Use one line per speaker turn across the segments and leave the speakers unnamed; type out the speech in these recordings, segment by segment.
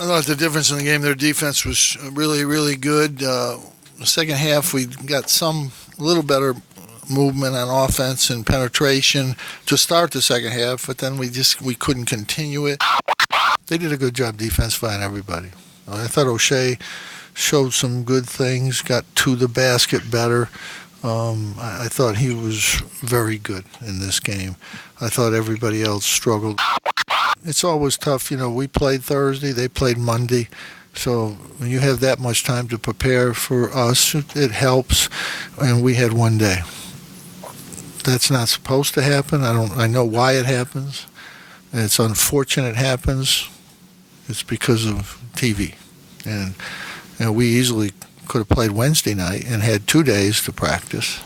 I thought the difference in the game, their defense was really, really good. The second half, we got a little better movement on offense and penetration to start the second half, but then we couldn't continue it. They did a good job defensively on everybody. I thought O'Shea showed some good things, got to the basket better. I thought he was very good in this game. I thought everybody else struggled. It's always tough. We played Thursday, they played Monday. So when you have that much time to prepare for us, it helps. And we had one day. That's not supposed to happen. I know why it happens. And it's unfortunate it happens. It's because of TV. And we easily could have played Wednesday night and had 2 days to practice.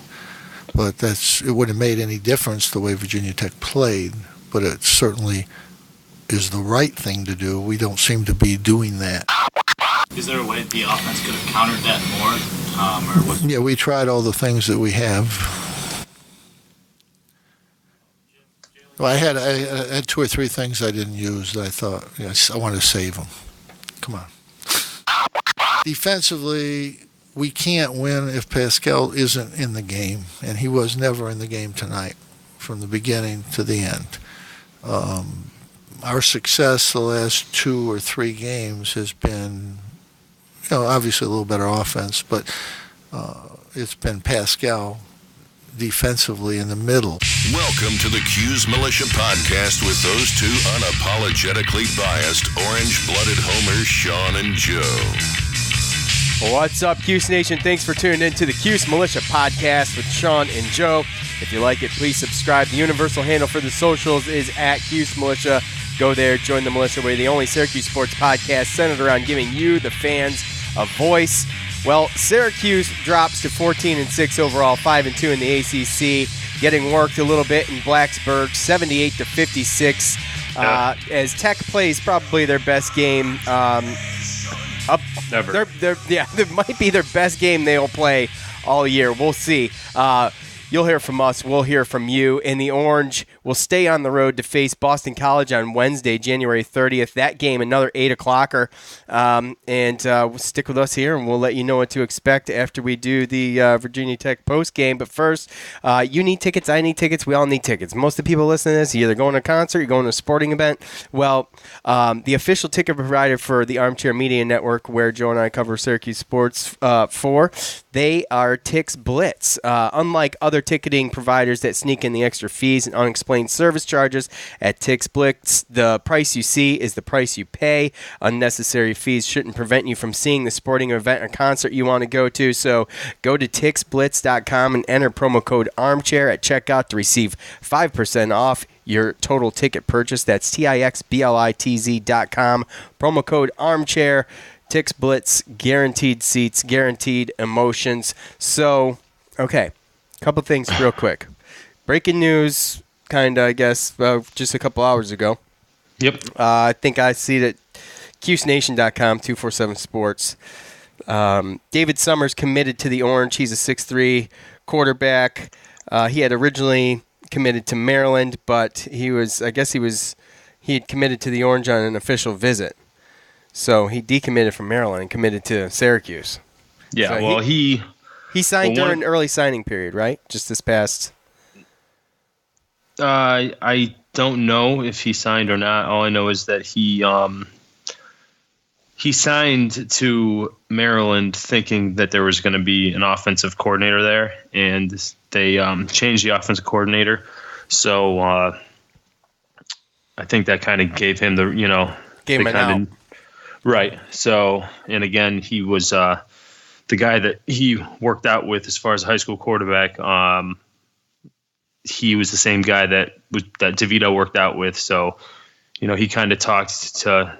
But it wouldn't have made any difference the way Virginia Tech played. But it certainly is the right thing to do. We don't seem to be doing that.
Is there a way the offense could have countered that more?
Yeah, we tried all the things that we have. Well, I had 2 or 3 things I didn't use that I thought, yes, I want to save them. Come on. Defensively, we can't win if Pascal isn't in the game, and he was never in the game tonight from the beginning to the end. Our success the last 2 or 3 games has been, obviously a little better offense, but it's been Pascal defensively in the middle.
Welcome to the Cuse Militia Podcast with those 2 unapologetically biased, orange-blooded homers, Sean and Joe.
What's up, Cuse Nation? Thanks for tuning in to the Cuse Militia Podcast with Sean and Joe. If you like it, please subscribe. The universal handle for the socials is @Cuse Militia. Go there, join the militia. We're the only Syracuse sports podcast centered around giving you, the fans, a voice. Well, Syracuse drops to 14-6 overall, 5-2 in the ACC, getting worked a little bit in Blacksburg, 78-56. As Tech plays probably their best game
Ever.
There might be their best game they'll play all year. We'll see. You'll hear from us. We'll hear from you. And the Orange will stay on the road to face Boston College on Wednesday, January 30th. That game, another 8 o'clocker. We'll stick with us here, and we'll let you know what to expect after we do the Virginia Tech postgame. But first, you need tickets. I need tickets. We all need tickets. Most of the people listening to this, you're either going to a concert, you're going to a sporting event. Well, the official ticket provider for the Armchair Media Network, where Joe and I cover Syracuse sports for, they are Tix Blitz. Unlike other ticketing providers that sneak in the extra fees and unexplained service charges, at Tix Blitz, the price you see is the price you pay. Unnecessary fees shouldn't prevent you from seeing the sporting event or concert you want to go to. So go to tixblitz.com and enter promo code ARMCHAIR at checkout to receive 5% off your total ticket purchase. That's tixblitz.com. Promo code ARMCHAIR. Tix Blitz, guaranteed seats, guaranteed emotions. So, okay, a couple things real quick. Breaking news, kind of, I guess, just a couple hours ago.
Yep.
I think I see it at CuseNation.com, 247 Sports. David Summers committed to the Orange. He's a 6'3" quarterback. He had originally committed to Maryland, but he had committed to the Orange on an official visit. So he decommitted from Maryland and committed to Syracuse.
Yeah,
so
well, he
signed during an early signing period, right? Just this past.
I don't know if he signed or not. All I know is that he signed to Maryland thinking that there was going to be an offensive coordinator there, and they changed the offensive coordinator. So I think that kind of gave him the
gave him an out.
Right. So, and again, he was the guy that he worked out with as far as a high school quarterback. He was the same guy that DeVito worked out with. So, he kind of talked to,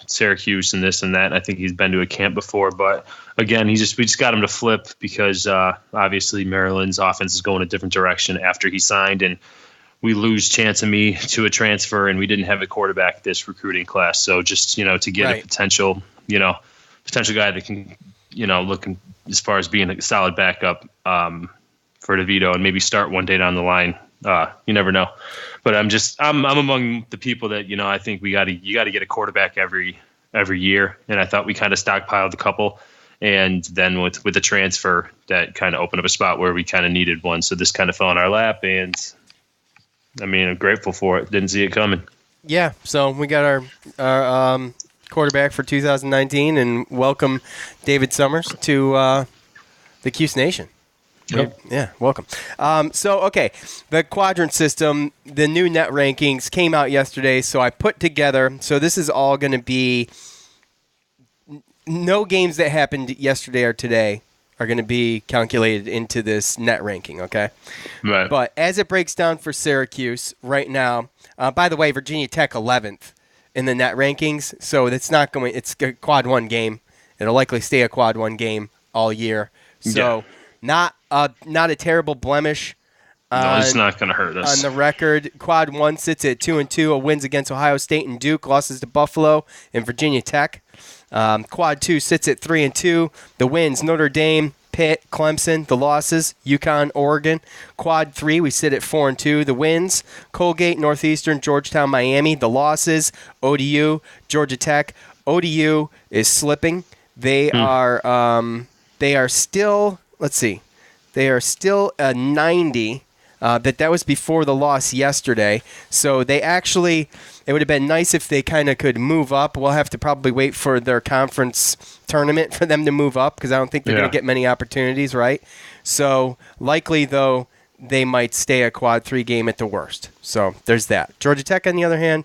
Syracuse and this and that. I think he's been to a camp before. But again, we just got him to flip because obviously Maryland's offense is going a different direction after he signed, and we lose Chance and me to a transfer, and we didn't have a quarterback this recruiting class. So just, to get a potential guy that can, look as far as being a solid backup for DeVito and maybe start one day down the line. You never know. But I'm among the people that, I think you got to get a quarterback every every year, and I thought we kind of stockpiled a couple. And then with the transfer, that kind of opened up a spot where we kind of needed one. So this kind of fell in our lap, and I mean, I'm grateful for it. Didn't see it coming.
Yeah, so we got our quarterback for 2019, and welcome David Summers to the Cuse Nation.
Yep.
Yeah, welcome. Okay, the quadrant system, the new net rankings came out yesterday, so I put together, so this is all going to be, no games that happened yesterday or today are going to be calculated into this net ranking, okay?
Right.
But as it breaks down for Syracuse right now, by the way, Virginia Tech 11th in the net rankings, so it's a quad 1 game. It'll likely stay a quad 1 game all year. So not a terrible blemish.
No, it's not going to hurt us.
On the record, quad 1 sits at 2-2, wins against Ohio State and Duke, losses to Buffalo and Virginia Tech. Quad 2 sits at 3-2, the wins Notre Dame, Pitt, Clemson, the losses UConn, Oregon. Quad 3 we sit at 4-2, the wins Colgate, Northeastern, Georgetown, Miami, the losses ODU, Georgia Tech. ODU is slipping. They are still, let's see, they are still a 90. That was before the loss yesterday. So they actually, it would have been nice if they kind of could move up. We'll have to probably wait for their conference tournament for them to move up because I don't think they're going to get many opportunities, right? So likely, though, they might stay a quad 3 game at the worst. So there's that. Georgia Tech, on the other hand,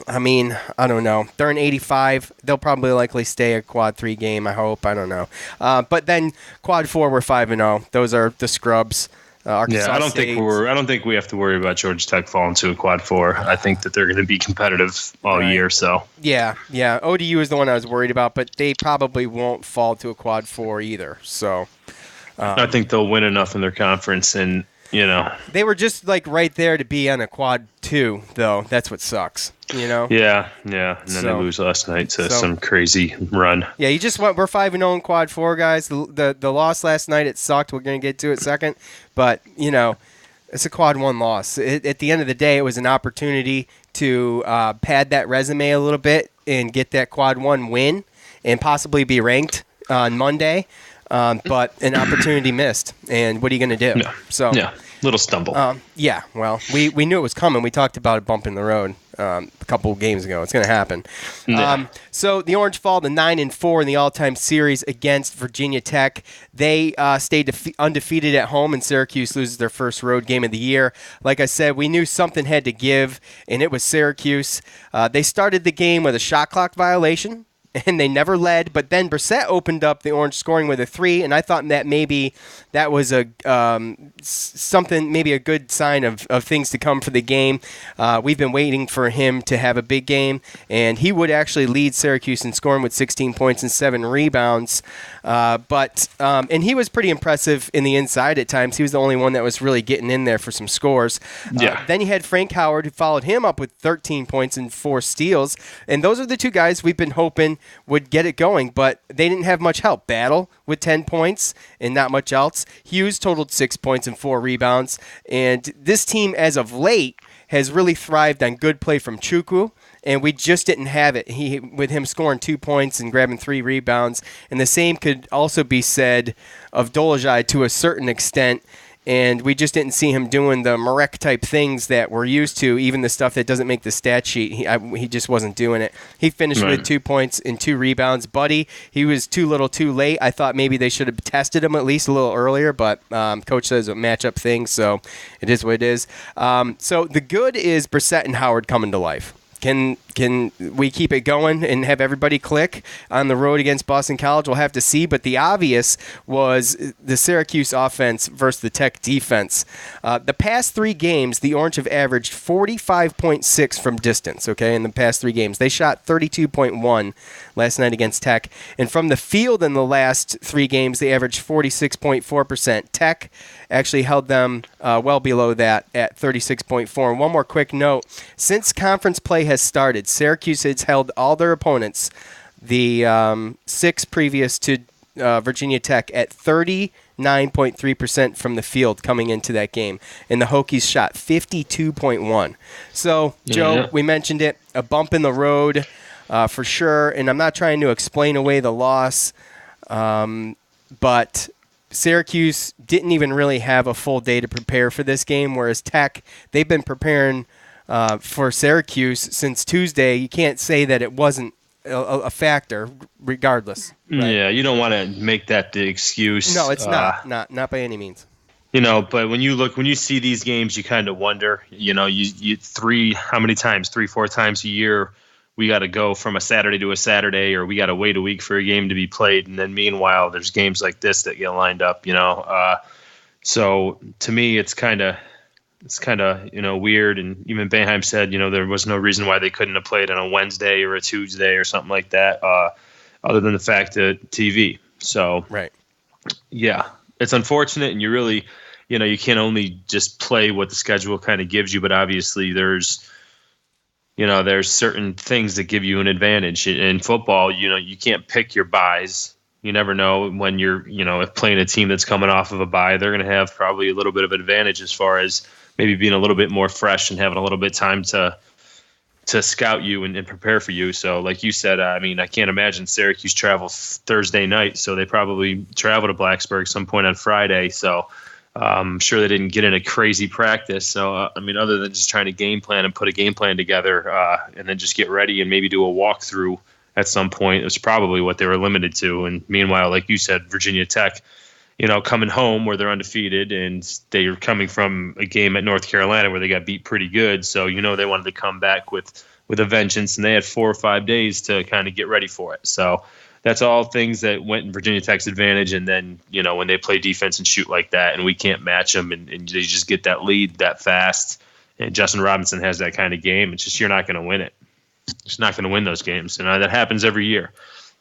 I mean, I don't know. They're in 85. They'll probably likely stay a quad 3 game, I hope. I don't know. But then quad 4, we're 5-0. Those are the scrubs. Arkansas
I don't
State.
think we have to worry about Georgia Tech falling to a quad 4. I think that they're going to be competitive all year. So
yeah. ODU is the one I was worried about, but they probably won't fall to a quad 4 either. So
I think they'll win enough in their conference, and
they were just like right there to be on a quad 2, though. That's what sucks.
Yeah. And then they lose last night to some crazy run.
Yeah, we're 5-0 in quad 4, guys. The loss last night, it sucked. We're going to get to it second. But, it's a quad 1 loss. At the end of the day, it was an opportunity to pad that resume a little bit and get that quad 1 win and possibly be ranked on Monday. But an opportunity missed. And what are you going to do?
Yeah. Little stumble.
Well, we knew it was coming. We talked about a bump in the road a couple of games ago. It's going to happen.
Yeah.
So the Orange fall to 9-4 in the all-time series against Virginia Tech. They stayed undefeated at home, and Syracuse loses their first road game of the year. Like I said, we knew something had to give, and it was Syracuse. They started the game with a shot clock violation, and they never led, but then Brissett opened up the Orange scoring with a 3, and I thought that maybe that was a good sign of things to come for the game. We've been waiting for him to have a big game, and he would actually lead Syracuse in scoring with 16 points and 7 rebounds. And he was pretty impressive in the inside at times. He was the only one that was really getting in there for some scores. Then you had Frank Howard, who followed him up with 13 points and 4 steals, and those are the two guys we've been hoping would get it going, but they didn't have much help. Battle with 10 points and not much else. Hughes totaled 6 points and 4 rebounds, and this team as of late has really thrived on good play from Chukwu, and we just didn't have it. With him scoring 2 points and grabbing 3 rebounds, and the same could also be said of Dolajai to a certain extent. And we just didn't see him doing the Marek-type things that we're used to, even the stuff that doesn't make the stat sheet. He just wasn't doing it. He finished with 2 points and 2 rebounds. Buddy, he was too little too late. I thought maybe they should have tested him at least a little earlier, but Coach says a matchup thing, so it is what it is. So the good is Brissett and Howard coming to life. Can we keep it going and have everybody click on the road against Boston College? We'll have to see, but the obvious was the Syracuse offense versus the Tech defense. The past 3 games, the Orange have averaged 45.6 from distance, in the past 3 games. They shot 32.1 last night against Tech. And from the field in the last 3 games, they averaged 46.4%. Tech actually held them well below that at 36.4. And one more quick note. Since conference play has started, Syracuse has held all their opponents, the 6 previous to Virginia Tech, at 39.3% from the field coming into that game. And the Hokies shot 52.1. So, Joe, we mentioned it, a bump in the road. for sure. And I'm not trying to explain away the loss, but Syracuse didn't even really have a full day to prepare for this game, whereas Tech, they've been preparing for Syracuse since Tuesday. You can't say that it wasn't a factor, regardless. Right?
Yeah, you don't want to make that the excuse.
No, it's not by any means.
But when you see these games, you kind of wonder. You 3-4 times a year, we got to go from a Saturday to a Saturday, or we got to wait a week for a game to be played, and then meanwhile, there's games like this that get lined up. So to me, it's kind of weird. And even Boeheim said, there was no reason why they couldn't have played on a Wednesday or a Tuesday or something like that, other than the fact that TV. So
right,
yeah, it's unfortunate, and you really, you can't only just play what the schedule kind of gives you, but obviously there's certain things that give you an advantage in football. You can't pick your buys. You never know when you're, if playing a team that's coming off of a bye, they're going to have probably a little bit of advantage as far as maybe being a little bit more fresh and having a little bit of time to scout you and prepare for you. So like you said, I can't imagine Syracuse travel Thursday night, so they probably travel to Blacksburg some point on Friday. So I'm sure they didn't get in a crazy practice. So, other than just trying to game plan and put a game plan together and then just get ready and maybe do a walkthrough at some point, it was probably what they were limited to. And meanwhile, like you said, Virginia Tech, coming home where they're undefeated, and they are coming from a game at North Carolina where they got beat pretty good. So, they wanted to come back with a vengeance, and they had 4 or 5 days to kind of get ready for it. So that's all things that went in Virginia Tech's advantage. And then, when they play defense and shoot like that and we can't match them, and they just get that lead that fast, and Justin Robinson has that kind of game, it's just you're not going to win it. Just not going to win those games. And that happens every year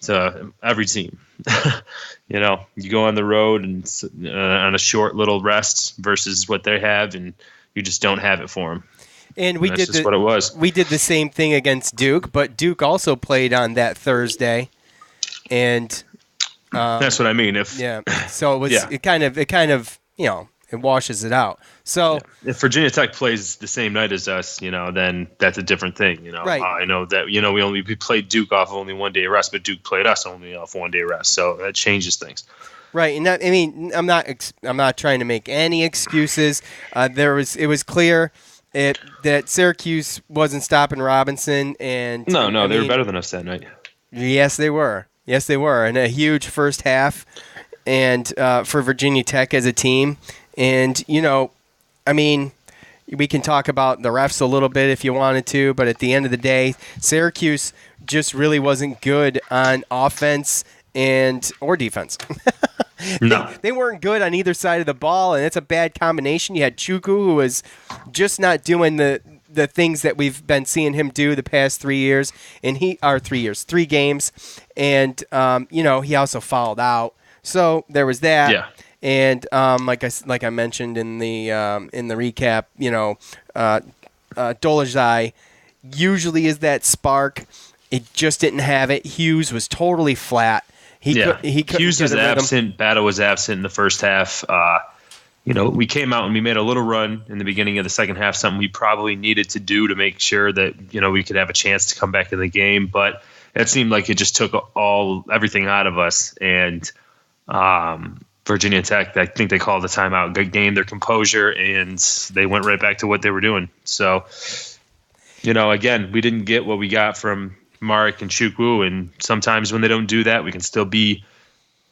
to every team. You go on the road and on a short little rest versus what they have, and you just don't have it for them.
And
that's just what it was.
We did the same thing against Duke, but Duke also played on that Thursday. And
that's what I mean.
So it was it kind of it washes it out. So
if Virginia Tech plays the same night as us, then that's a different thing. Right. I know that we played Duke off of only 1 day of rest, but Duke played us only off 1 day of rest, so that changes things.
Right, and I'm not trying to make any excuses. It was clear that Syracuse wasn't stopping Robinson, and
no, they were better than us that night.
Yes, they were. And a huge first half, and for Virginia Tech as a team. And, we can talk about the refs a little bit if you wanted to, but at the end of the day, Syracuse just really wasn't good on offense or defense.
No.
They weren't good on either side of the ball, and it's a bad combination. You had Chuku, who was just not doing the things that we've been seeing him do the past 3 years, and 3 games, and he also fouled out. So there was that.
Yeah.
And like I mentioned in the recap, Dolezaj usually is that spark. It just didn't have it. Hughes was totally flat.
Hughes was absent. Battle was absent in the first half. We came out and we made a little run in the beginning of the second half, something we probably needed to do to make sure that we could have a chance to come back in the game. But it seemed like it just took everything out of us. And Virginia Tech, I think they called the timeout, gained their composure, and they went right back to what they were doing. So, again, we didn't get what we got from Mark and Chukwu, and sometimes when they don't do that, we can still be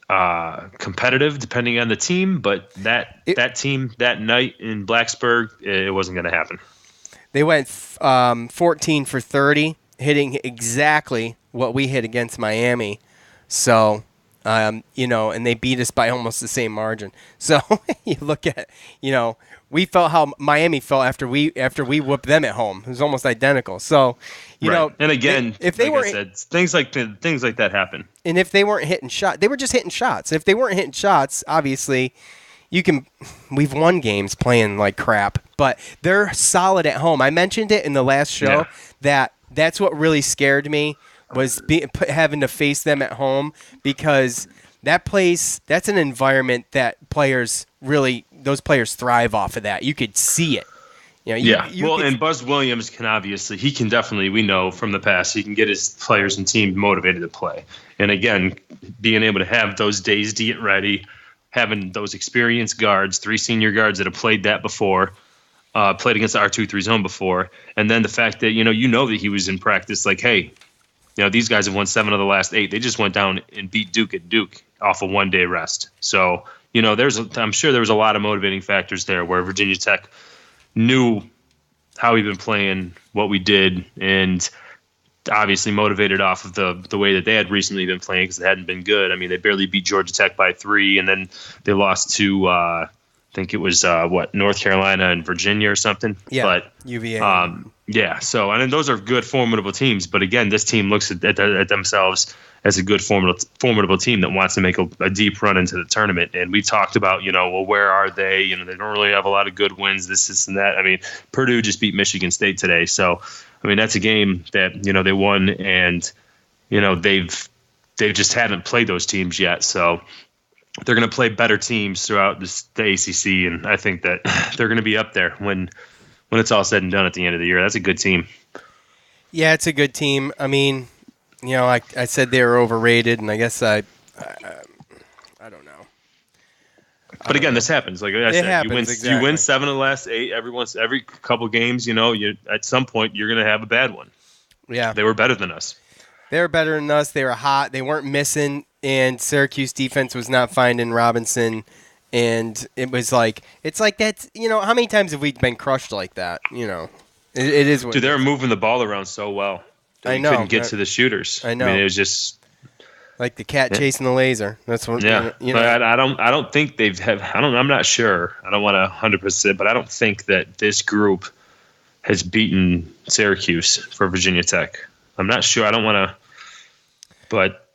competitive depending on the team. But that team that night in Blacksburg, it wasn't going to happen.
They went 14 for 30, hitting exactly what we hit against Miami. So. And they beat us by almost the same margin. So you look at, we felt how Miami felt after we whooped them at home. It was almost identical. So,
and again,
if they
I said, things like that happen.
And if they weren't hitting shots, they were just hitting shots. If they weren't hitting shots, obviously, we've won games playing like crap, but they're solid at home. I mentioned it in the last show that's what really scared me. Was having to face them at home, because that's an environment that those players thrive off of that. You could see it. You know,
and Buzz Williams he can definitely, we know from the past, he can get his players and team motivated to play. And again, being able to have those days to get ready, having those experienced guards, 3 senior guards that have played that before, played against the R2-3 zone before, and then the fact that, you know that he was in practice like, hey, these guys have won 7 of the last 8. They just went down and beat Duke at Duke off a one-day rest. So, I'm sure there was a lot of motivating factors there where Virginia Tech knew how we've been playing, what we did, and obviously motivated off of the way that they had recently been playing because it hadn't been good. I mean, they barely beat Georgia Tech by 3, and then they lost to I think it was North Carolina and Virginia or something.
Yeah,
but
UVA.
Yeah. So those are good, formidable teams. But again, this team looks at themselves as a good, formidable team that wants to make a deep run into the tournament. And we talked about, well, where are they? They don't really have a lot of good wins. This, and that. I mean, Purdue just beat Michigan State today. So, I mean, that's a game that they won, and they just haven't played those teams yet. So they're going to play better teams throughout the ACC, and I think that they're going to be up there when it's all said and done at the end of the year. That's a good team.
Yeah, it's a good team. I mean, I said they were overrated, and I guess I don't know.
But again, this happens. Like I said,
happens,
you win 7 of the last 8 every couple games. At some point you're going to have a bad one.
Yeah,
they were better than us.
They were better than us. They were hot. They weren't missing, and Syracuse defense was not finding Robinson. And it's like that's how many times have we been crushed like that? It is what.
Dude, they were moving the ball around so well.
I know.
Couldn't get to the shooters.
I know.
I mean, it was just
like the cat chasing the laser. That's what.
Yeah. But I don't think they've have. I'm not sure. I don't want to 100%, but I don't think that this group has beaten Syracuse for Virginia Tech. I'm not sure. I don't want to, but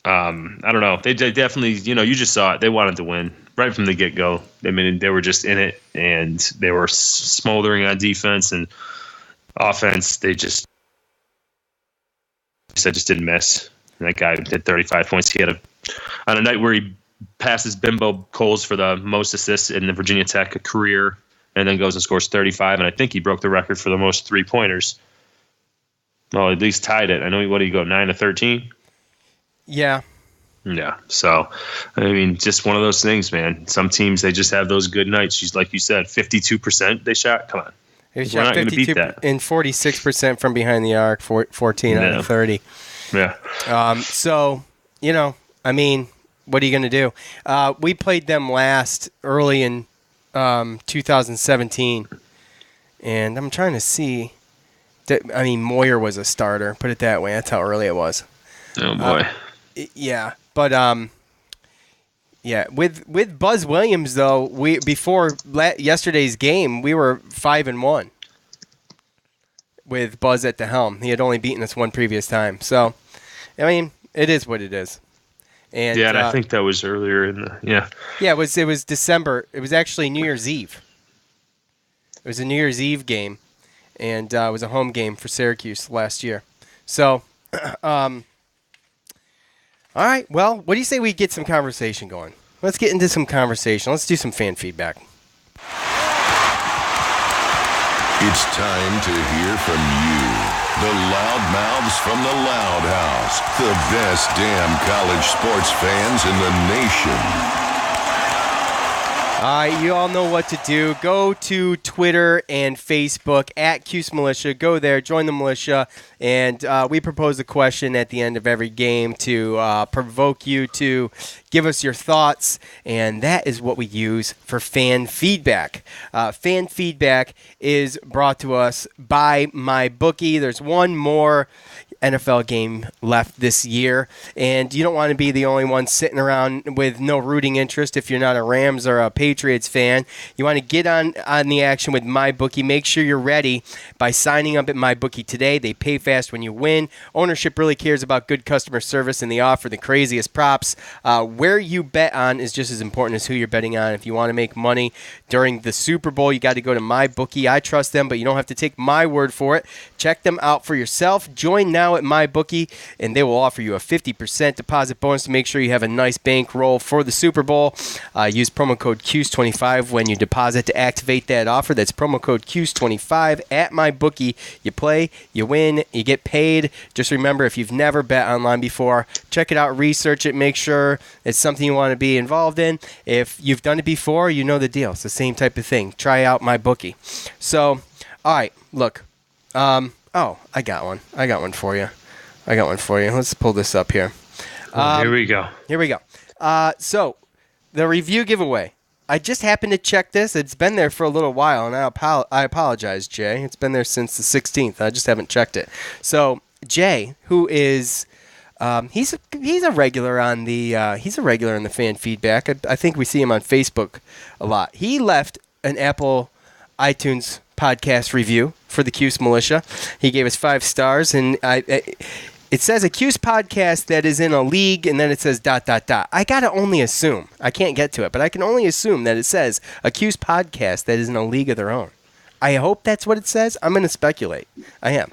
I don't know. They definitely. You just saw it. They wanted to win right from the get-go. I mean, they were just in it, and they were smoldering on defense and offense. They just didn't miss. And that guy did 35 points. He had on a night where he passes Bimbo Coles for the most assists in the Virginia Tech career, and then goes and scores 35. And I think he broke the record for the most 3-pointers. Well, at least tied it. I know. What did he go, 9 of 13?
Yeah.
Yeah. So, I mean, just one of those things, man. Some teams, they just have those good nights. She's like you said, 52% they shot. Come on.
They shot 52 and 46% from behind the arc, 14 out of 30.
Yeah.
So, I mean, what are you going to do? We played them early in 2017, and I'm trying to see. I mean, Moyer was a starter. Put it that way. That's how early it was.
Oh boy.
Yeah, but with Buzz Williams though, before yesterday's game, we were 5-1 with Buzz at the helm. He had only beaten us one previous time, so I mean, it is what it is. And
and I think that was earlier in the
Yeah, it was December. It was actually New Year's Eve. It was a New Year's Eve game, and it was a home game for Syracuse last year. So. All right, well, what do you say we get some conversation going? Let's get into some conversation. Let's do some fan feedback.
It's time to hear from you, the loudmouths from the Loud House, the best damn college sports fans in the nation.
All right, you all know what to do. Go to Twitter and Facebook at Cuse Militia. Go there, join the militia, and we propose a question at the end of every game to provoke you to give us your thoughts, and that is what we use for fan feedback. Fan feedback is brought to us by MyBookie. There's one more NFL game left this year, and you don't want to be the only one sitting around with no rooting interest if you're not a Rams or a Patriots fan. You want to get on the action with MyBookie. Make sure you're ready by signing up at MyBookie today. They pay fast when you win. Ownership really cares about good customer service, and they offer the craziest props. Where you bet on is just as important as who you're betting on. If you want to make money during the Super Bowl, you got to go to MyBookie. I trust them, but you don't have to take my word for it. Check them out for yourself. Join now now at MyBookie, and they will offer you a 50% deposit bonus to make sure you have a nice bankroll for the Super Bowl. Use promo code Cuse25 when you deposit to activate that offer. That's promo code Cuse25 at MyBookie. You play, you win, you get paid. Just remember, if you've never bet online before, check it out, research it, make sure it's something you want to be involved in. If you've done it before, you know the deal. It's the same type of thing. Try out MyBookie. So, all right, look. I got one. I got one for you. Let's pull this up here.
Here we go.
So, the review giveaway. I just happened to check this. It's been there for a little while, and I apologize, Jay. It's been there since the 16th. I just haven't checked it. So, Jay, who is he's a regular on the he's a regular in the fan feedback. I think we see him on Facebook a lot. He left an Apple iTunes podcast review for the Cuse Militia. He gave us 5 stars, and it says a Cuse podcast that is in a league, and then it says ... I gotta only assume. I can't get to it, but I can only assume that it says a Cuse podcast that is in a league of their own. I hope that's what it says. I'm going to speculate. I am.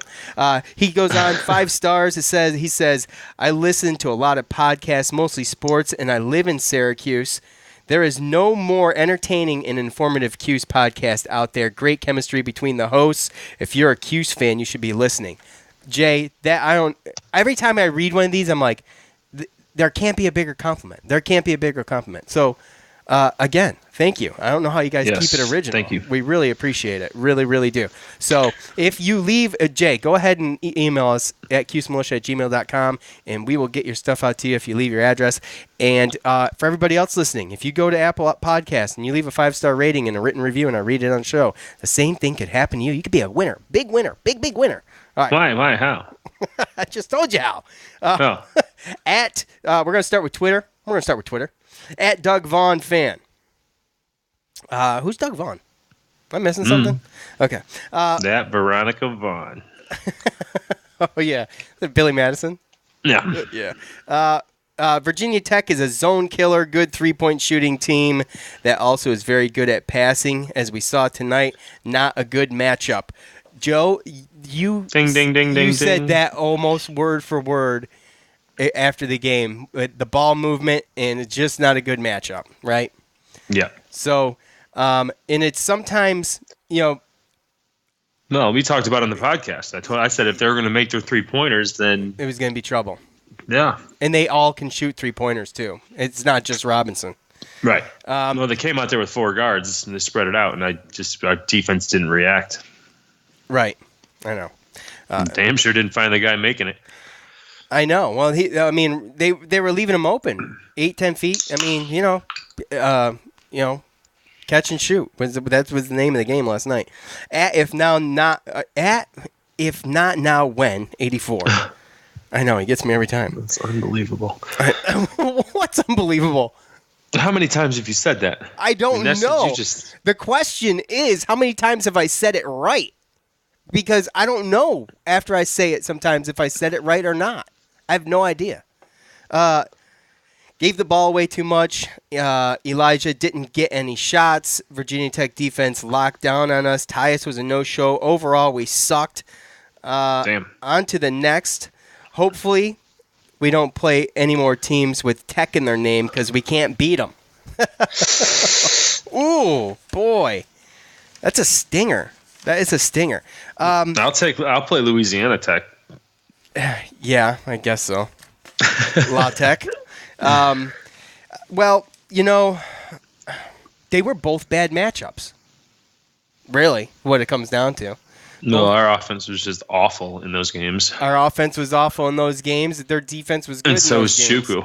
He goes on, 5 stars. He says, I listen to a lot of podcasts, mostly sports, and I live in Syracuse. There is no more entertaining and informative Cuse podcast out there. Great chemistry between the hosts. If you're a Cuse fan, you should be listening. Jay, every time I read one of these, I'm like, there can't be a bigger compliment. So, again, thank you. I don't know how you guys keep it original.
Thank you.
We really appreciate it. Really, really do. So if you leave, Jay, go ahead and email us at cusemilitia@gmail.com, and we will get your stuff out to you if you leave your address. And for everybody else listening, if you go to Apple Podcasts and you leave a 5-star rating and a written review and I read it on the show, the same thing could happen to you. You could be a winner. Big winner. Big winner. All right.
Why? How?
I just told you how. We're going to start with Twitter. At Doug Vaughn Fan. Who's Doug Vaughn? Am I missing something? Okay.
That Veronica Vaughn.
Oh, yeah. Billy Madison?
Yeah.
Yeah. Virginia Tech is a zone killer, good three-point shooting team that also is very good at passing, as we saw tonight. Not a good matchup. Joe, you said that almost word for word after the game, the ball movement, and it's just not a good matchup, right?
Yeah.
So, and it's sometimes,
No, we talked about it on the podcast. I said if they were going to make their 3-pointers, then
it was going to be trouble.
Yeah.
And they all can shoot 3-pointers too. It's not just Robinson.
Right. They came out there with 4 guards and they spread it out, and our defense didn't react.
Right. I know.
Damn sure didn't find the guy making it.
I know. Well, they were leaving him open, 8-10 feet. I mean, catch and shoot. That was the name of the game last night. If not now, when 84. I know, he gets me every time.
That's unbelievable.
What's unbelievable?
How many times have you said that?
I don't know. The question is, how many times have I said it right? Because I don't know after I say it sometimes if I said it right or not. I have no idea. Gave the ball away too much. Elijah didn't get any shots. Virginia Tech defense locked down on us. Tyus was a no-show. Overall, we sucked.
Damn.
On to the next. Hopefully, we don't play any more teams with Tech in their name because we can't beat them. Ooh, boy. That's a stinger. That is a stinger.
I'll play Louisiana Tech.
Yeah, I guess so. La Tech. Well, they were both bad matchups. Really, what it comes down to.
No, our offense was just awful in those games.
Our offense was awful in those games. Their defense was good.
And so was
games.
Chuku.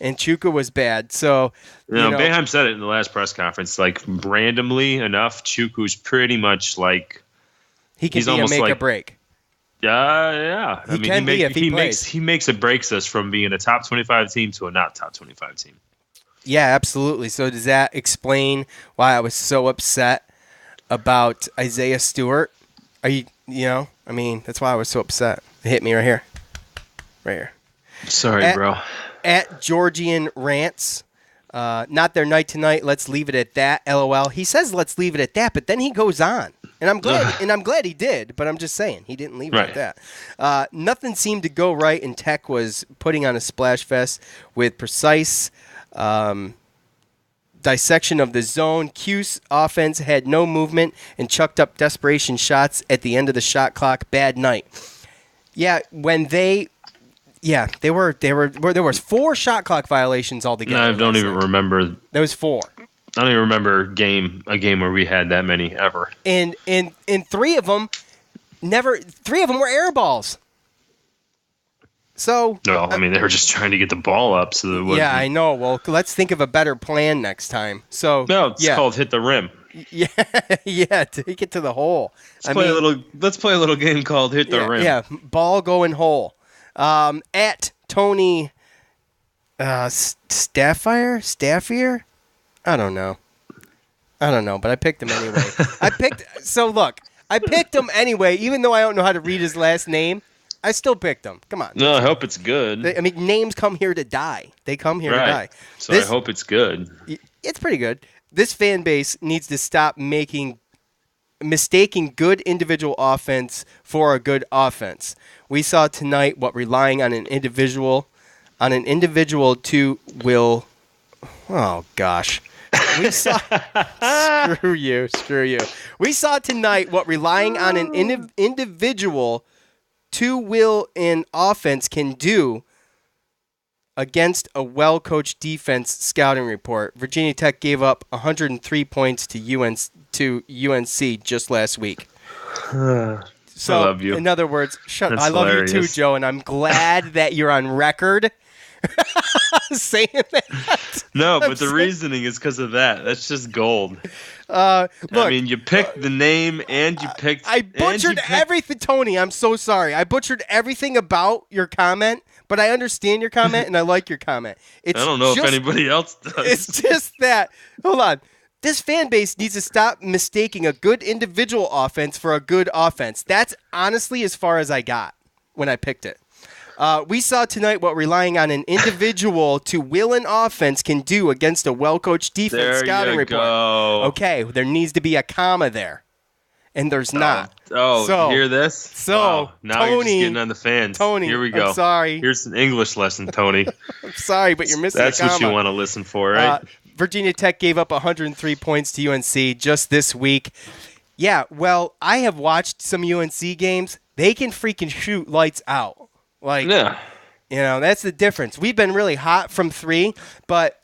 And Chuka was bad. So,
Boeheim said it in the last press conference. Like, randomly enough, Chuku's pretty much like
he can be a make or break.
Yeah.
He
makes or breaks us from being a top 25 team to a not top 25 team.
Yeah, absolutely. So does that explain why I was so upset about Isaiah Stewart? That's why I was so upset. It hit me right here. Right here.
Sorry, bro.
At Georgian Rants, Not their night tonight. Let's leave it at that. LOL. He says let's leave it at that, but then he goes on. And I'm glad he did, but I'm just saying he didn't leave it at that. Nothing seemed to go right, and Tech was putting on a splash fest with precise dissection of the zone. Cuse offense had no movement and chucked up desperation shots at the end of the shot clock. Bad night. Yeah, there was 4 shot clock violations altogether.
I don't even remember.
There was 4.
I don't even remember a game where we had that many ever.
And 3 of them were air balls. So
no, I mean they were just trying to get the ball up so that it wouldn't.
Yeah, I know. Well, let's think of a better plan next time. So
no, it's called hit the rim.
Yeah, take it to the hole.
Let's play a little game called hit the rim.
Yeah, ball going hole. At Tony Staffier? I don't know, but I picked him anyway. I picked him anyway, even though I don't know how to read his last name. I still picked him. Come on.
No, I hope it's good.
Names come here to die. They come here to die.
So I hope it's good.
It's pretty good. This fan base needs to stop mistaking good individual offense for a good offense. We saw tonight what relying on an individual to will. Oh gosh. We saw. Screw you. We saw tonight what relying on an individual to will in offense can do against a well-coached defense. Scouting report. Virginia Tech gave up 103 points to UNC just last week.
I love you.
In other words,
That's
I love
hilarious.
you too, Joe, and I'm glad that you're on record saying that.
No, but the reasoning is because of that. That's just gold.
Look,
I mean, you picked the name and you picked.
I butchered everything, Tony. I'm so sorry. I butchered everything about your comment, but I understand your comment and I like your comment.
I don't know if anybody else does.
It's just that. Hold on. This fan base needs to stop mistaking a good individual offense for a good offense. That's honestly as far as I got when I picked it. We saw tonight what relying on an individual to will an offense can do against a well-coached defense. Scouting report.
Go.
Okay, there needs to be a comma there, and there's not.
So, you hear this?
So,
wow. Now
Tony,
you're just getting on the fans.
Tony,
here we go.
I'm sorry.
Here's an English lesson, Tony.
I'm sorry, but you're missing
That's
a comma.
what you want to listen for, right?
Virginia Tech gave up 103 points to UNC just this week. Yeah, well, I have watched some UNC games. They can freaking shoot lights out. That's the difference. We've been really hot from 3, but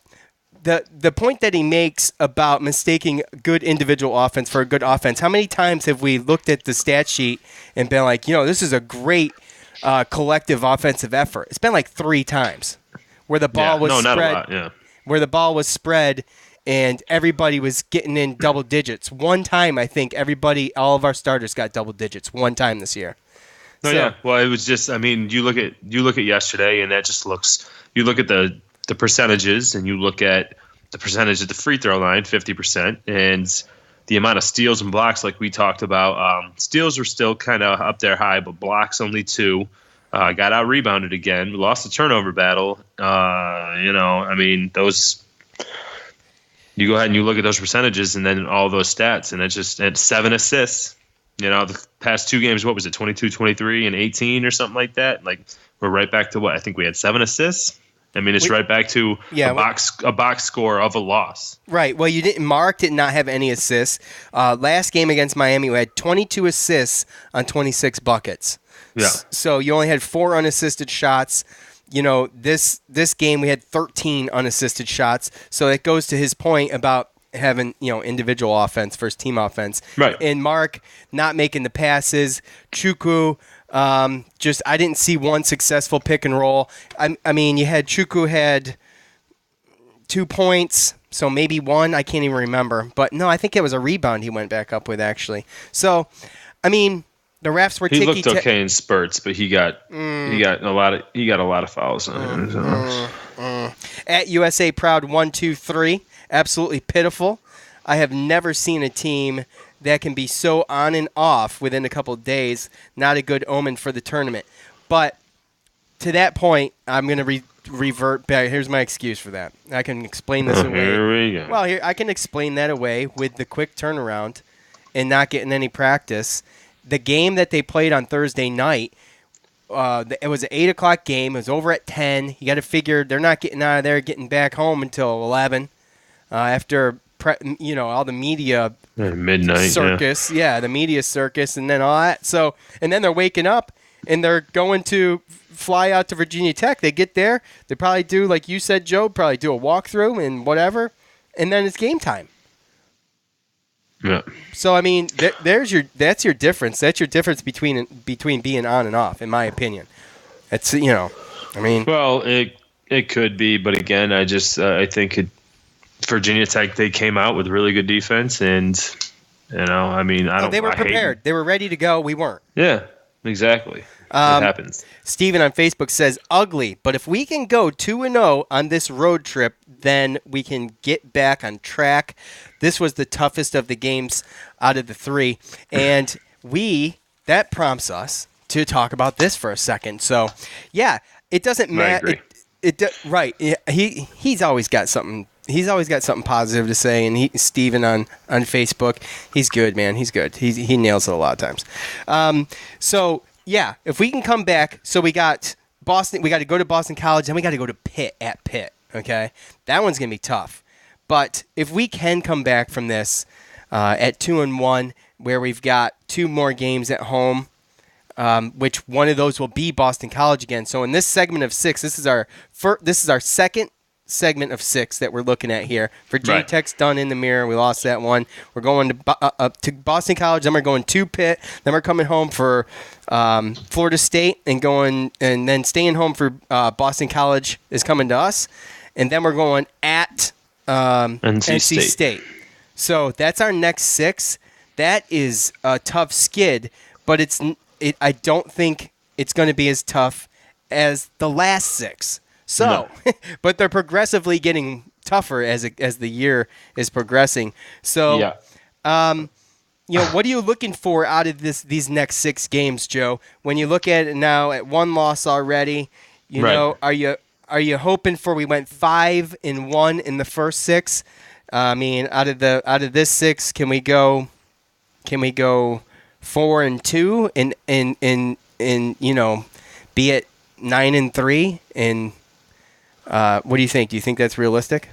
the point that he makes about mistaking good individual offense for a good offense, how many times have we looked at the stat sheet and been like, this is a great collective offensive effort? It's been like 3 times where the ball was spread. Not a lot, yeah. Where the ball was spread and everybody was getting in double digits. One time, I think all of our starters got double digits one time this year.
No, yeah. Well, it was just. I mean, you look at yesterday, and that just looks. You look at the percentages, and you look at the percentage at the free throw line, 50%, and the amount of steals and blocks, like we talked about. Steals were still kind of up there high, but blocks only 2. Got out rebounded again. Lost the turnover battle. I mean, those. You go ahead and you look at those percentages, and then all those stats, and it's just at 7 assists. The past 2 games, what was it, 22, 23, and 18 or something like that? Like, we're right back to what? I think we had 7 assists. I mean, it's right back to a box score of a loss. Right. Well,
Mark did not have any assists. Last game against Miami, we had 22 assists on 26 buckets.
Yeah.
So you only had 4 unassisted shots. This game we had 13 unassisted shots. So it goes to his point about having individual offense versus team offense,
right?
And Mark not making the passes. Chukwu, I didn't see one successful pick and roll. I mean, you had Chukwu had 2 points, so maybe 1. I can't even remember, but no, I think it was a rebound he went back up with actually. So, I mean, the refs were.
He looked okay in spurts, but he got a lot of fouls on him.
At USA Proud 1-2-3. Absolutely pitiful. I have never seen a team that can be so on and off within a couple of days. Not a good omen for the tournament. But to that point, I'm going to revert back. Here's my excuse for that. I can explain this away.
Here we go.
Well, I can explain that away with the quick turnaround and not getting any practice. The game that they played on Thursday night, it was an 8 o'clock game. It was over at 10. You got to figure they're not getting out of there, getting back home until 11 after all the media
midnight
circus. Yeah, the media circus and then all that. So, and then they're waking up and they're going to fly out to Virginia Tech. They get there. They probably do, like you said, Joe, probably do a walkthrough and whatever. And then it's game time.
Yeah.
So I mean, that's your difference. That's your difference between being on and off, in my opinion. It's
Well, it could be, but again, I think Virginia Tech, they came out with really good defense, and they were
prepared. They were ready to go. We weren't.
Yeah, exactly. It happens.
Steven on Facebook says, ugly, but if we can go 2-0 on this road trip, then we can get back on track. This was the toughest of the games out of the three, and that prompts us to talk about this for a second. So, yeah, it doesn't matter. Right. He's always got something. He's always got something positive to say, and Steven on Facebook, he's good, man. He's good. He nails it a lot of times. So, yeah, if we can come back, so we got Boston. We got to go to Boston College, then we got to go to Pitt at Pitt. Okay, that one's gonna be tough. But if we can come back from this at 2-1, where we've got 2 more games at home, which one of those will be Boston College again. So in this segment of 6, this is our second segment of 6 that we're looking at here. Virginia Tech's done in the mirror. We lost that one. We're going to Boston College. Then we're going to Pitt. Then we're coming home for Florida State and then staying home for Boston College is coming to us. And then we're going at NC State. So that's our next 6. That is a tough skid, but I don't think it's going to be as tough as the last 6. So, no. But they're progressively getting tougher as the year is progressing. So, yeah. What are you looking for out of these next 6 games, Joe? When you look at it now at 1 loss already, are you hoping for we went 5-1 in the first 6? I mean, out of this 6, can we go 4-2 and be at 9-3 and what do you think? Do you think that's realistic?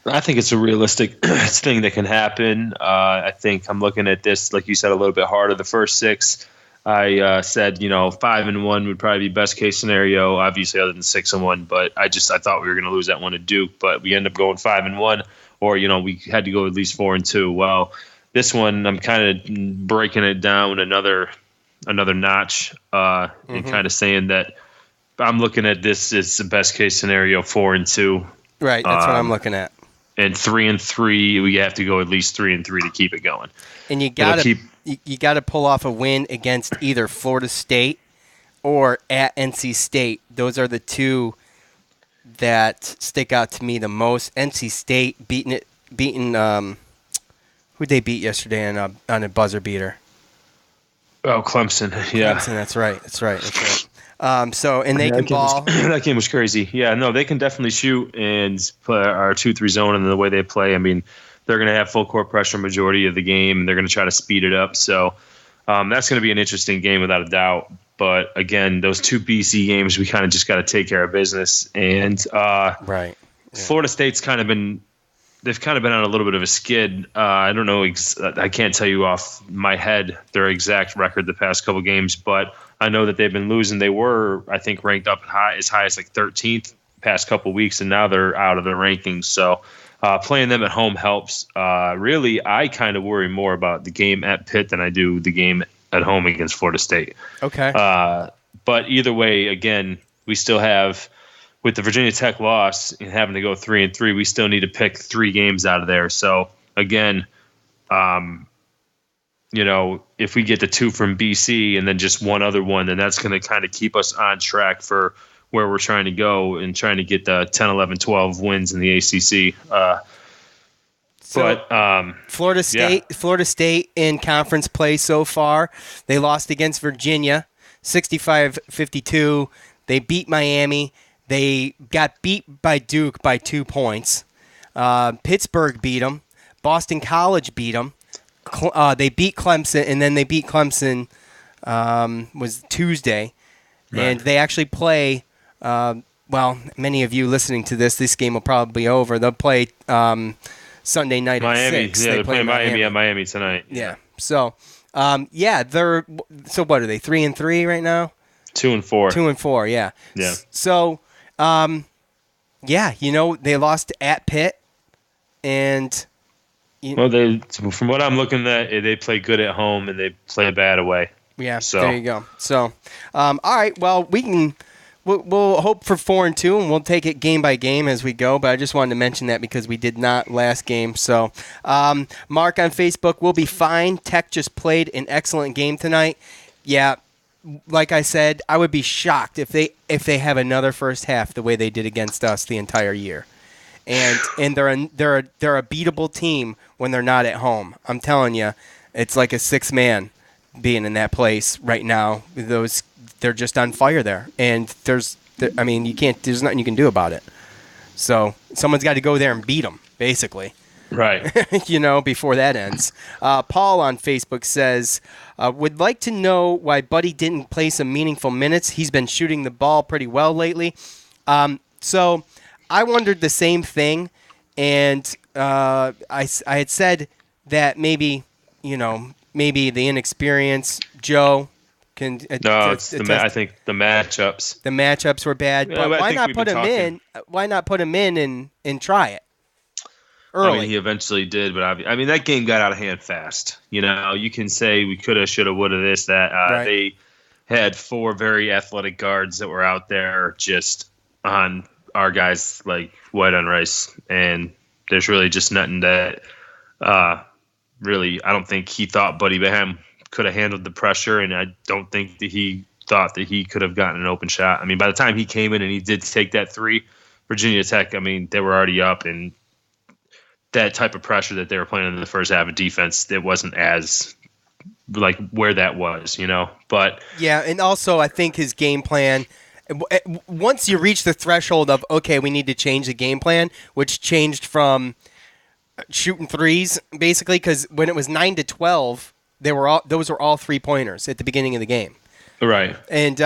I think it's a realistic thing that can happen. I think I'm looking at this, like you said, a little bit harder. The first 6, I said, 5-1 would probably be best case scenario, obviously other than 6-1. But I thought we were going to lose that one to Duke, but we ended up going 5-1, or we had to go at least 4-2. Well, this one I'm kind of breaking it down another notch, and kind of saying that I'm looking at this as the best case scenario, 4-2.
Right, that's what I'm looking at.
And 3-3, we have to go at least 3-3 to keep it going.
And you gotta pull off a win against either Florida State or at NC State. Those are the 2 that stick out to me the most. NC State beating who'd they beat yesterday on a buzzer beater?
Oh, Clemson. Yeah,
Clemson. That's right. And they can ball.
That game was crazy. Yeah, no, they can definitely shoot and play our 2-3 zone, and the way they play, I mean, they're going to have full court pressure majority of the game, and they're going to try to speed it up. So that's going to be an interesting game without a doubt. But again, those 2 BC games, we kind of just got to take care of business. And Florida State's they've kind of been on a little bit of a skid. I don't know. I can't tell you off my head their exact record the past couple games, but I know that they've been losing. They were, I think, ranked up as high as like 13th past couple weeks, and now they're out of the rankings. So playing them at home helps. Really, I kind of worry more about the game at Pitt than I do the game at home against Florida State.
Okay.
But either way, again, we still have, with the Virginia Tech loss and having to go 3-3, we still need to pick 3 games out of there. So again, if we get the 2 from BC and then just one other one, then that's going to kind of keep us on track for where we're trying to go and trying to get the 10, 11, 12 wins in the ACC.
Florida State in conference play so far, they lost against Virginia 65-52. They beat Miami. They got beat by Duke by 2 points. Pittsburgh beat them. Boston College beat them. They beat Clemson, and then they beat Clemson was Tuesday.
Right.
And they actually play, many of you listening to this game will probably be over. They'll play Sunday night
Miami.
at 6.
Yeah, they're
play
playing Miami at Miami tonight.
Yeah. So, they're – so what are they, 3-3 right now?
2-4.
2-4, yeah.
Yeah.
So, they lost at Pitt, and
from what I'm looking at, they play good at home and they play bad away.
Yeah,
so
there you go. So, all right, well, we'll hope for 4-2, and we'll take it game by game as we go. But I just wanted to mention that because we did not last game. So, Mark on Facebook, we'll be fine. Tech just played an excellent game tonight. Yeah. Like I said, I would be shocked if they have another first half the way they did against us the entire year, and they're a beatable team when they're not at home. I'm telling you, it's like a 6-man being in that place right now. They're just on fire there, and there's nothing you can do about it. So someone's got to go there and beat them, basically.
Right.
Before that ends. Paul on Facebook says, would like to know why Buddy didn't play some meaningful minutes. He's been shooting the ball pretty well lately. So I wondered the same thing, and I had said that maybe the inexperience, Joe, can
I think the matchups.
The matchups were bad,
Yeah,
but why
think
not
we've
put
been
him
talking.
in? Why not put him in and try it early?
I mean, he eventually did, but that game got out of hand fast. You can say we coulda, shoulda, woulda, this, that.
Right.
They had 4 very athletic guards that were out there just on our guys like white on rice, and there's really just nothing that really I don't think he thought Buddy Baham could have handled the pressure, and I don't think that he thought that he could have gotten an open shot. I mean, by the time he came in and he did take that 3, Virginia Tech, they were already up, and that type of pressure that they were playing in the first half of defense, it wasn't as like where that was, But
yeah, and also I think his game plan, once you reach the threshold of, okay, we need to change the game plan, which changed from shooting threes, basically, because when it was 9-12, those were all 3-pointers at the beginning of the game.
right.
And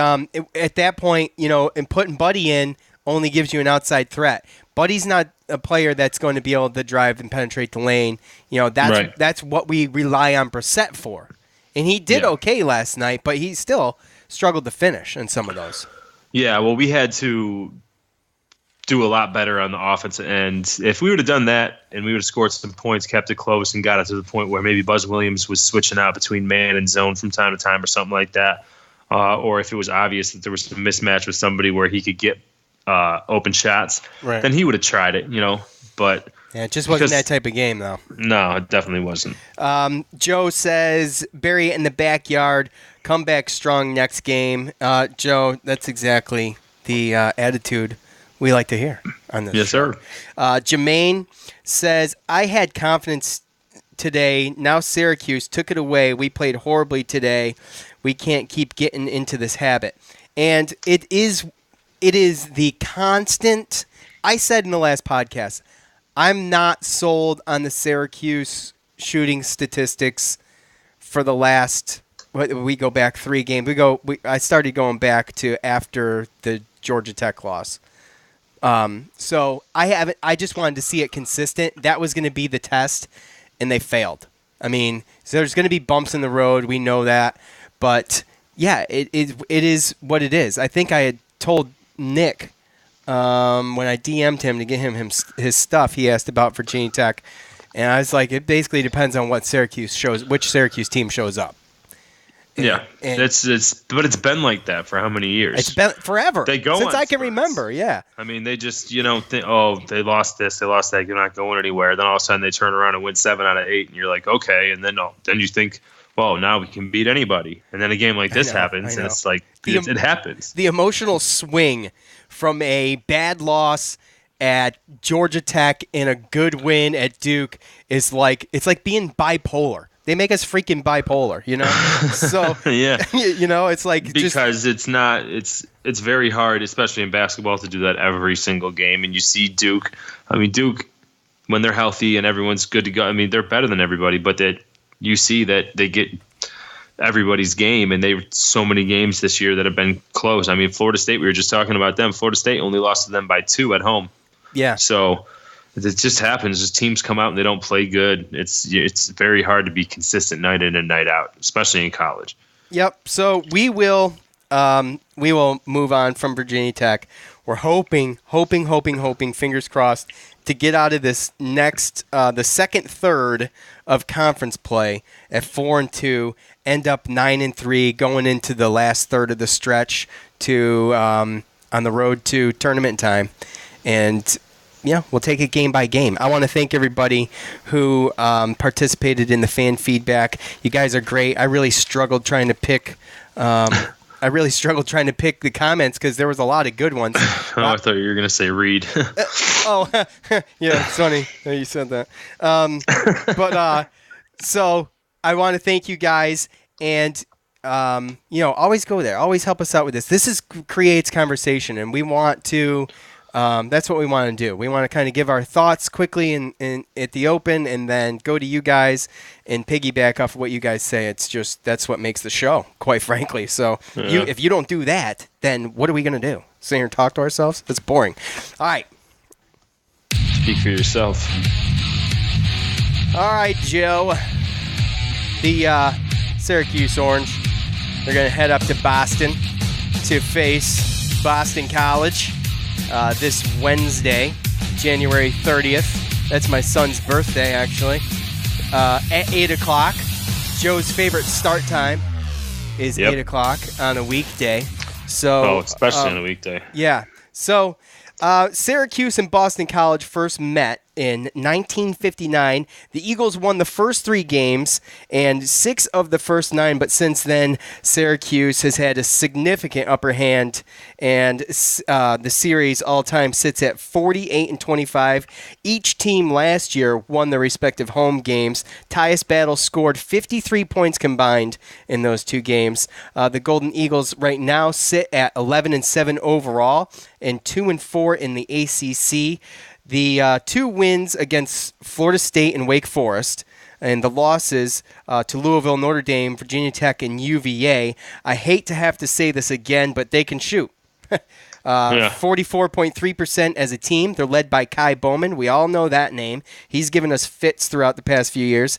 at that point, and putting Buddy in only gives you an outside threat. Buddy's not a player that's going to be able to drive and penetrate the lane. That's what we rely on Brissett for. And he did okay last night, but he still struggled to finish in some of those.
Yeah, well, we had to do a lot better on the offensive end. If we would have done that and we would have scored some points, kept it close, and got it to the point where maybe Buzz Williams was switching out between man and zone from time to time or something like that, or if it was obvious that there was some mismatch with somebody where he could get open shots,
right,
then he would have tried it, But
yeah, it just wasn't that type of game, though.
No, it definitely wasn't.
Joe says, bury it in the backyard, come back strong next game. Joe, that's exactly the attitude we like to hear on this show.
Sir.
Jermaine says, I had confidence today. Now Syracuse took it away. We played horribly today. We can't keep getting into this habit. And it is the constant. I said in the last podcast, I'm not sold on the Syracuse shooting statistics for the last. We go back 3 games. I started going back to after the Georgia Tech loss. So I just wanted to see it consistent. That was going to be the test, and they failed. So there's going to be bumps in the road. We know that, but yeah, it is what it is. I think I had told Nick when I DM'd him to get him his stuff he asked about Virginia Tech, and I was like, it basically depends on which Syracuse team shows up.
Yeah, but it's been like that for how many years?
It's been forever.
They go
since
on
I can
spurts.
They Yeah.
They just think, they lost this, they lost that, you're not going anywhere. Then all of a sudden they turn around and win 7 out of 8, and you're like, okay. And then you think, well, now we can beat anybody. And then a game like this happens, and it's like it happens.
The emotional swing from a bad loss at Georgia Tech and a good win at Duke is like being bipolar. They make us freaking bipolar, So
Yeah.
it's like
because it's very hard, especially in basketball, to do that every single game. And you see Duke. I mean, Duke, when they're healthy and everyone's good to go, I mean, they're better than everybody, but that you see that they get everybody's game, and they so many games this year that have been close. I mean, Florida State, we were just talking about them. Florida State only lost to them by 2 at home.
Yeah.
So it just happens. Just teams come out and they don't play good. It's very hard to be consistent night in and night out, especially in college.
Yep. So we will move on from Virginia Tech. We're hoping, fingers crossed, to get out of this next, the second third of conference play at 4-2, end up 9-3, going into the last third of the stretch to on the road to tournament time, and yeah, we'll take it game by game. I want to thank everybody who participated in the fan feedback. You guys are great. I really struggled trying to pick. The comments because there was a lot of good ones.
I thought you were going to say read.
Yeah, it's funny that you said that. So I want to thank you guys, and always go there. Always help us out with this. This creates conversation, and we want to. That's what we want to do. We want to kind of give our thoughts quickly in at the open, and then go to you guys and piggyback off of what you guys say. It's just that's what makes the show, quite frankly. So if you don't do that, then what are we going to do? Sit here and talk to ourselves? It's boring. All right.
Speak for yourself.
All right, Joe. The Syracuse Orange. They're going to head up to Boston to face Boston College. This Wednesday, January 30th. That's my son's birthday, actually. At 8 o'clock. Joe's favorite start time is 8 o'clock on a weekday. So,
especially on a weekday.
Yeah. So, Syracuse and Boston College first met in 1959. The Eagles won the first 3 games and 6 of the first 9, but since then, Syracuse has had a significant upper hand, and the series all-time sits at 48-25. Each team last year won their respective home games. Tyus Battle scored 53 points combined in those 2 games. The Golden Eagles right now sit at 11-7 overall and 2-4 in the ACC. The 2 wins against Florida State and Wake Forest, and the losses to Louisville, Notre Dame, Virginia Tech, and UVA. I hate to have to say this again, but they can shoot. 44.3% as a team. They're led by Kai Bowman. We all know that name. He's given us fits throughout the past few years.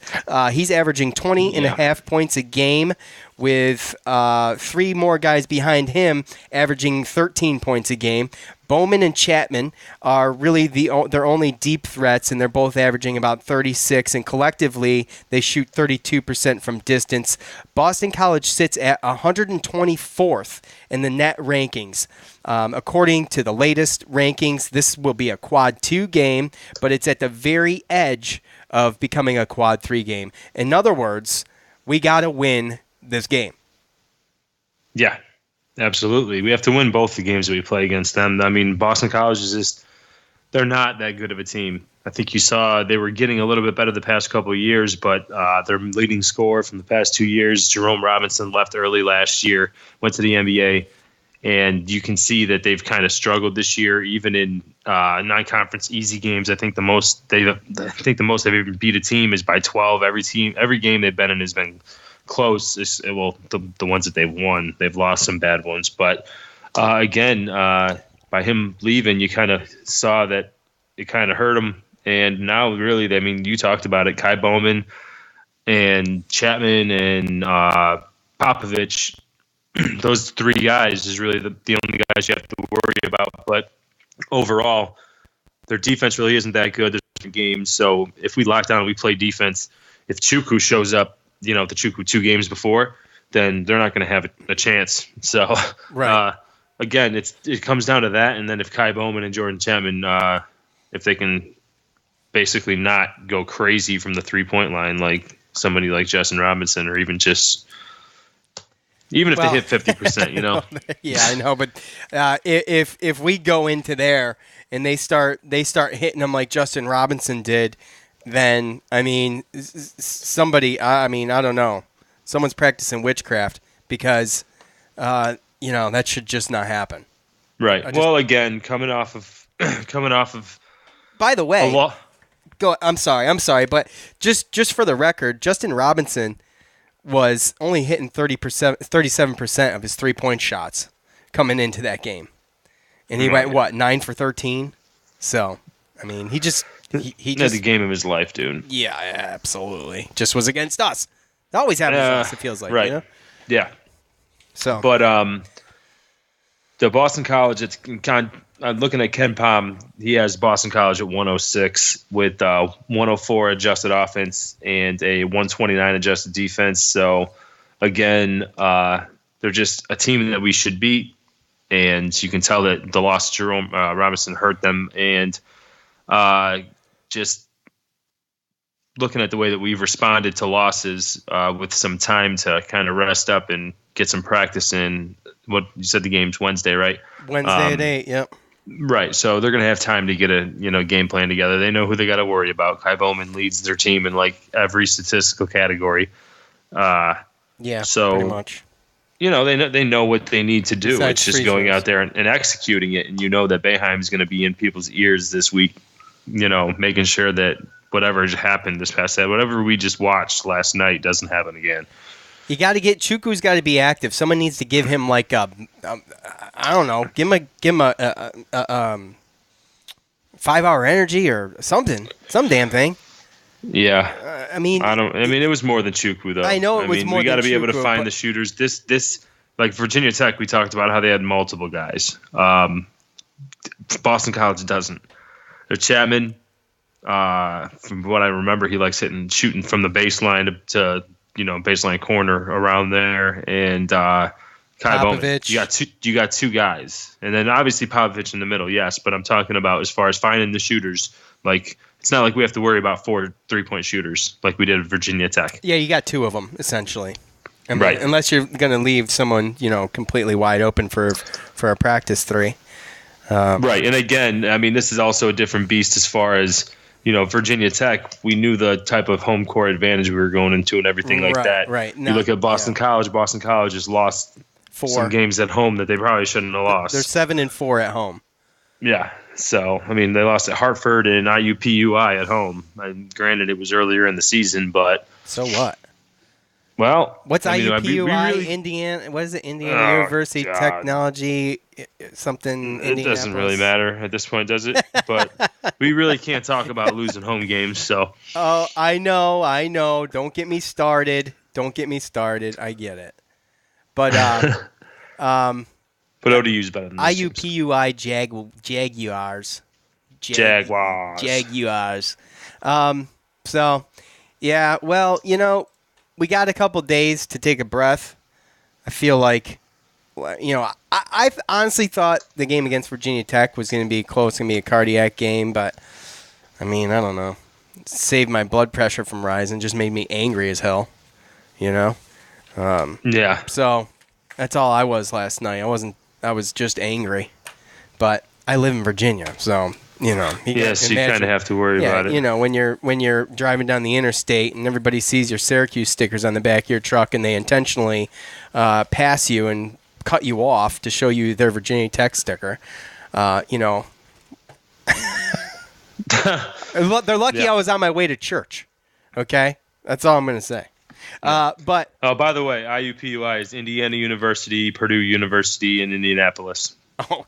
He's averaging 20.5 points a game, with 3 more guys behind him averaging 13 points a game. Bowman and Chapman are really their only deep threats, and they're both averaging about 36, and collectively they shoot 32% from distance. Boston College sits at 124th in the net rankings. According to the latest rankings, this will be a quad 2 game, but it's at the very edge of becoming a quad 3 game. In other words, we got to win this game.
Yeah. Absolutely. We have to win both the games that we play against them. I mean, Boston College is just, they're not that good of a team. I think you saw they were getting a little bit better the past couple of years, but their leading scorer from the past 2 years, Jerome Robinson, left early last year, went to the NBA, and you can see that they've kind of struggled this year, even in non-conference easy games. I think the most they've ever beat a team is by 12. Every game they've been in has been close. The ones that they've won, they've lost some bad ones, but again, by him leaving, you kind of saw that it kind of hurt him. And now, really, I mean, you talked about it. Kai Bowman and Chapman and Popovich, those 3 guys is really the only guys you have to worry about. But overall, their defense really isn't that good. There's different games, so if we lock down and we play defense, if Chuku shows up, the Chuku 2 games before, then they're not going to have a chance. So,
right.
Again, it comes down to that. And then if Kai Bowman and Jordan Chapman, if they can basically not go crazy from the 3-point line, like somebody like Justin Robinson, or even if they hit 50%,
Yeah, I know. But if we go into there and they start hitting them like Justin Robinson did, then I mean, somebody. I mean, I don't know. Someone's practicing witchcraft because, that should just not happen.
Right. Well, again, coming off of
By the way,
a lot.
go. I'm sorry, but just for the record, Justin Robinson was only hitting 37% of his 3-point shots coming into that game, and he went 9 for 13. So, I mean, he just
had the game of his life, dude.
Yeah, absolutely. Just was against us. It always happens to us. It feels like,
right. Yeah.
So,
but the Boston College, it's kind. I'm looking at Ken Palm. He has Boston College at 106 with 104 adjusted offense and a 129 adjusted defense. So, again, they're just a team that we should beat, and you can tell that the loss of Jerome Robinson hurt them. And just looking at the way that we've responded to losses with some time to kind of rest up and get some practice in. What you said, the game's Wednesday, right?
Wednesday at 8, yep.
Right, so they're going to have time to get a game plan together. They know who they got to worry about. Kai Bowman leads their team in like every statistical category. So
pretty much.
They know what they need to do.
Besides
it's just going out there and executing it. And that Boeheim's going to be in people's ears this week. Making sure that whatever happened this past Saturday, whatever we just watched last night, doesn't happen again.
You got to get Chukwu's got to be active. Someone needs to give him like I don't know, give him a 5-hour energy or something, some damn thing.
Yeah,
I mean,
it was more than Chukwu though.
I know it was more.
We got to be able to
Chukwu,
find the shooters. This like Virginia Tech. We talked about how they had multiple guys. Boston College doesn't. They're Chapman. From what I remember, he likes shooting from the baseline to baseline corner around there, and Kai Bowman. You got two guys, and then obviously Popovich in the middle. Yes, but I'm talking about as far as finding the shooters. Like, it's not like we have to worry about 4 3-point shooters like we did at Virginia Tech.
Yeah, you got 2 of them essentially.
Right.
Unless you're going to leave someone completely wide open for a practice 3.
Right, and again, this is also a different beast as far as. Virginia Tech, we knew the type of home court advantage we were going into and everything like that.
Right.
You look at Boston College. Boston College has lost
4
some games at home that they probably shouldn't have lost.
They're 7-4 at home.
Yeah. So, they lost at Hartford and IUPUI at home. And granted, it was earlier in the season, but...
So what?
Well...
What's IUPUI? Indiana... What is it? Indiana University Technology... Something.
It doesn't really matter at this point, does it? But we really can't talk about losing home games. So.
Oh, I know. Don't get me started. I get it. But
but ODU's better than this
IUPUI Jaguars. Jaguars. So, yeah. Well, we got a couple days to take a breath. I feel like. I honestly thought the game against Virginia Tech was going to be close, going to be a cardiac game, but, I don't know. Saved my blood pressure from rising, just made me angry as hell,
Yeah.
So, that's all I was last night. I was just angry. But I live in Virginia, so,
Yes, you kind of have to worry about it.
When you're driving down the interstate and everybody sees your Syracuse stickers on the back of your truck and they intentionally pass you and cut you off to show you their Virginia Tech sticker. They're lucky I was on my way to church. Okay? That's all I'm going to say. But
by the way, IUPUI is Indiana University, Purdue University in Indianapolis.
Oh.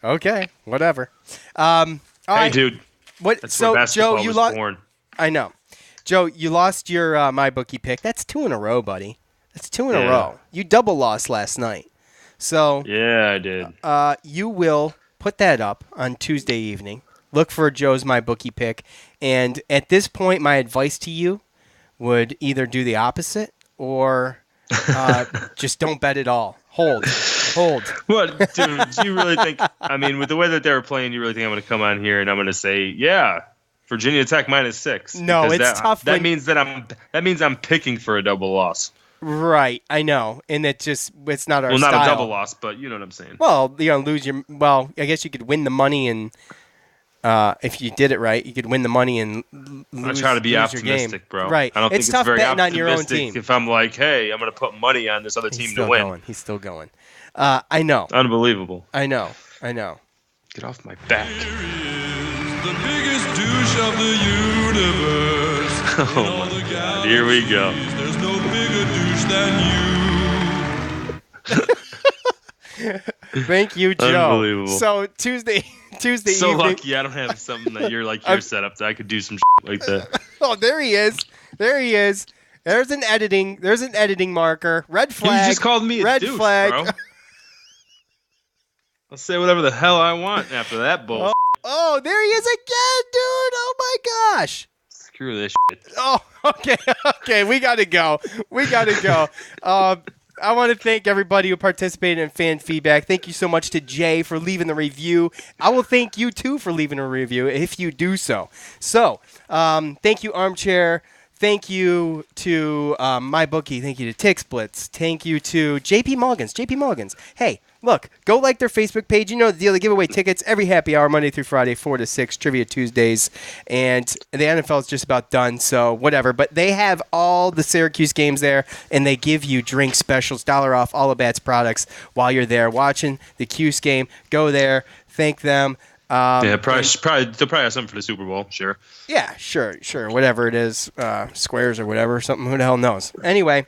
Okay, whatever. All right.
Dude.
That's
where basketball
Joe,
was born.
I know. Joe, you lost your MyBookie pick. That's 2 in a row, buddy. That's 2 in a row. You double lost last night. So
yeah, I did.
You will put that up on Tuesday evening. Look for Joe's MyBookie pick. And at this point, my advice to you would either do the opposite or just don't bet at all. Hold.
What, dude? Do you really think? With the way that they were playing, you really think I'm going to come on here and I'm going to say, yeah, Virginia Tech -6?
No, it's tough.
That means I'm picking for a double loss.
Right, I know, and it's not our style.
Well, not a double loss, but you know what I'm saying.
Well, you're gonna lose your. Well, I guess you could win the money and If you did it right, you could win the money and
I try to be
lose your game.
optimistic, bro.
Right.
I don't think it's
tough
very
betting on your own
optimistic
team.
if I'm like, hey, I'm going to put money on this other team to win.
He's still going. I know.
Unbelievable.
I know.
Get off my back.
The biggest douche of the universe.
Oh my God. Here we go.
There's no bigger douche than you.
Thank you, Joe.
Unbelievable.
So Tuesday
So
evening.
lucky I don't have something that you're set up that I could do some shit like that.
Oh, there he is. There's an editing marker. Red flag.
You just called me a
red
douche,
flag.
bro. I'll say whatever the hell I want after that bull.
Oh, there he is again, dude. Oh my gosh.
Screw this shit.
Oh, okay. We gotta go. I want to thank everybody who participated in fan feedback. Thank you so much to Jay for leaving the review. I will thank you too for leaving a review if you do so. So, thank you, Armchair. Thank you to MyBookie. Thank you to Tick Splits. Thank you to JP Mulligans. Hey, look, go like their Facebook page. You know the deal. They give away tickets every happy hour, Monday through Friday, 4 to 6, Trivia Tuesdays. And the NFL is just about done, so whatever. But they have all the Syracuse games there, and they give you drink specials, $1 off all of Bats products while you're there watching the Cuse game. Go there. Thank them.
Yeah, they'll probably have something for the Super Bowl. Sure.
Yeah, sure. Whatever it is, squares or whatever, something. Who the hell knows? Anyway,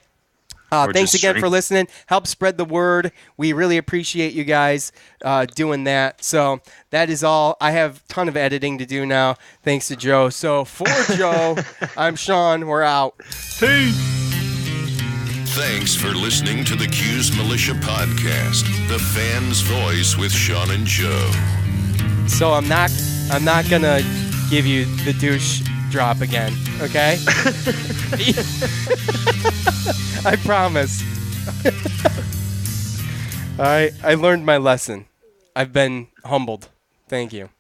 thanks again for listening. Help spread the word. We really appreciate you guys doing that. So that is all. I have a ton of editing to do now, thanks to Joe. So for Joe, I'm Sean. We're out.
Thanks for listening to the Cuse Militia Podcast, the fan's voice with Sean and Joe.
So I'm not gonna give you the douche drop again, okay? I promise. All right, I learned my lesson. I've been humbled. Thank you.